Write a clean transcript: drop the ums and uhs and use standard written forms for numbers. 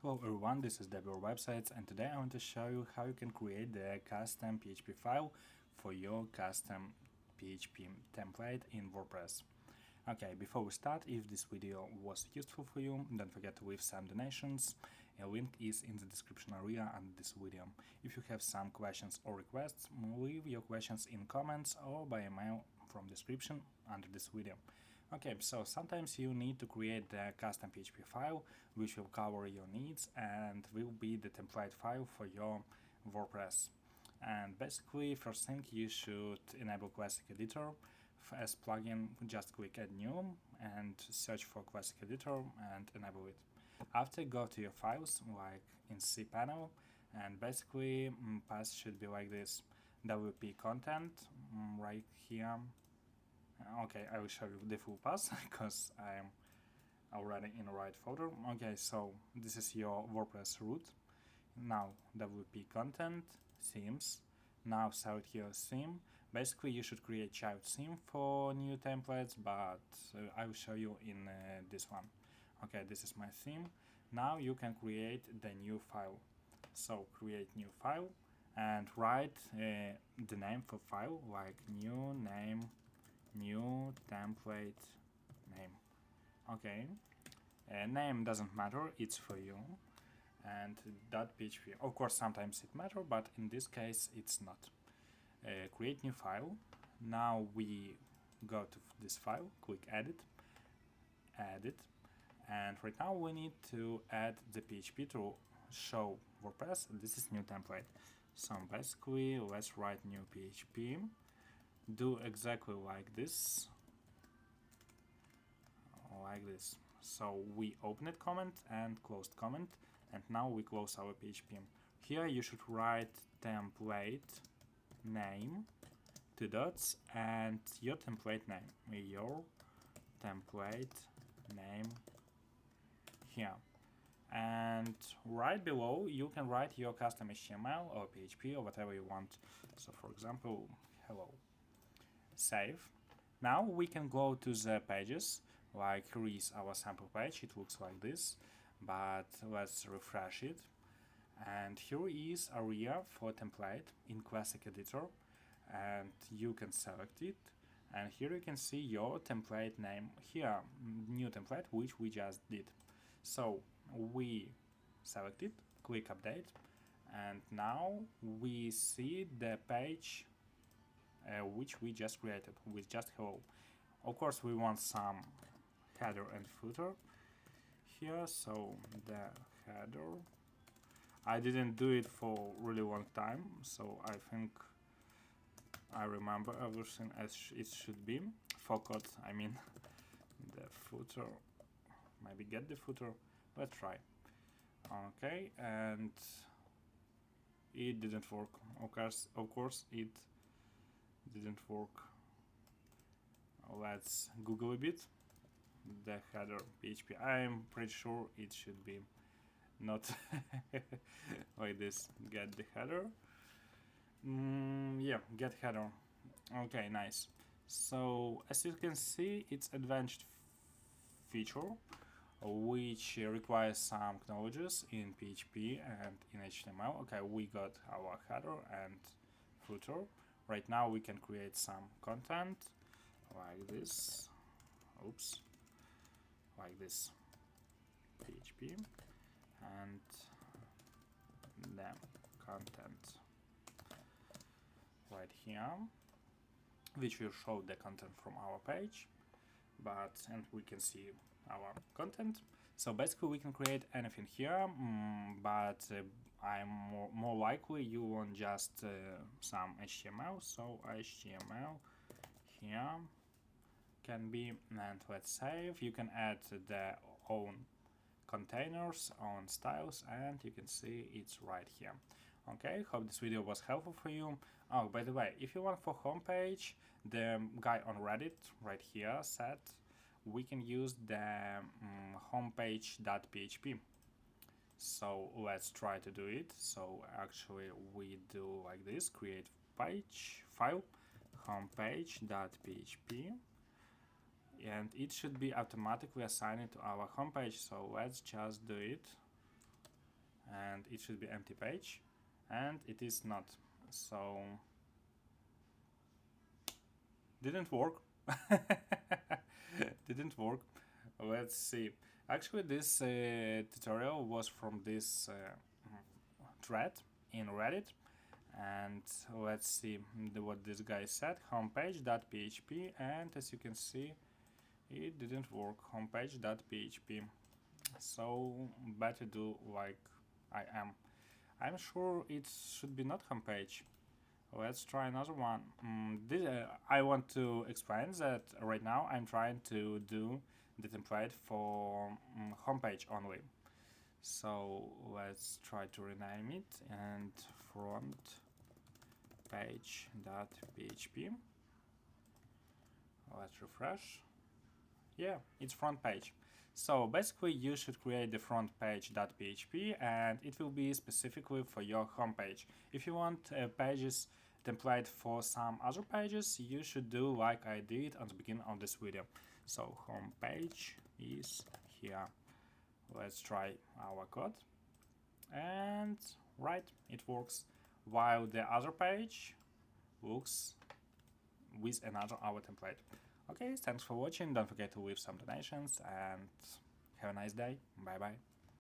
Hello everyone, this is Websites, and today I want to show you how you can create the custom PHP file for your custom PHP template in WordPress. Okay, before we start, if this video was useful for you, don't forget to leave some donations. A link is in the description area under this video. If you have some questions or requests, leave your questions in comments or by email from description under this video. Okay, so sometimes you need to create the custom PHP file which will cover your needs and will be the template file for your WordPress. And basically, first thing, you should enable Classic Editor as plugin. Just click Add New and search for Classic Editor and enable it. After, go to your files like in cPanel, and basically path should be like this: WP content right here. Okay, I will show you the full path because I am already in the right folder. Okay, so this is your WordPress root. Now WP content, themes. Now select your theme. Basically, you should create child theme for new templates, but I will show you in this one. Okay, this is my theme. Now you can create the new file. So create new file and write the name for file like new name, new template name. Okay, name doesn't matter, it's for you. And .php, of course sometimes it matters, but in this case it's not. Create new file. Now we go to this file, click edit, and right now we need to add the PHP to show WordPress this is new template. So basically let's write new PHP, do exactly like this. So we open it comment and closed comment, and now we close our PHP. Here you should write template name, 2 dots, and your template name, here. And right below you can write your custom HTML or PHP or whatever you want. So for example, hello. Save. Now we can go to the pages. Like here is our sample page, it looks like this, but let's refresh it. And here is area for template in Classic Editor, and you can select it. And here you can see your template name here, new template, which we just did. So we select it, click update, and now we see the page which we just created with just hello. Of course, we want some header and footer here, so the header, I didn't do it for really long time, so I think I remember everything as it should be. Forgot, I mean, the footer, maybe get the footer, let's try. Okay, and it didn't work. Of course it didn't work. Let's Google a bit. The header PHP. I'm pretty sure it should be not like this. Get the header. Yeah, get header. Okay, nice. So as you can see, it's advanced feature which requires some technologies in PHP and in HTML. Okay, we got our header and footer. Right now we can create some content like this. Oops. Like this. PHP and the content right here, which will show the content from our page, and we can see our content. So basically we can create anything here, but I'm more likely you want just some HTML. So HTML here can be, and let's save. You can add the own containers, own styles, and you can see it's right here. Okay, hope this video was helpful for you. Oh, by the way, if you want for homepage, the guy on Reddit right here said we can use the homepage.php. So let's try to do it. So actually we do like this: create page file homepage.php, and it should be automatically assigned to our homepage. So let's just do it. and it should be empty page, and it is not. So didn't work. Didn't work. Let's see. Actually, this tutorial was from this thread in Reddit, and let's see what this guy said. Homepage.php, and as you can see, it didn't work. Homepage.php. So better do like I am. I'm sure it should be not homepage. Let's try another one. I want to explain that right now I'm trying to do the template for homepage only. So let's try to rename it and front page.php. Let's refresh. Yeah, it's front page. So basically you should create the front page.php, and it will be specifically for your homepage. If you want pages template for some other pages, you should do like I did at the beginning of this video. So homepage is here. Let's try our code, and right, it works, while the other page looks with another our template. Okay, thanks for watching. Don't forget to leave some donations, and have a nice day. Bye bye.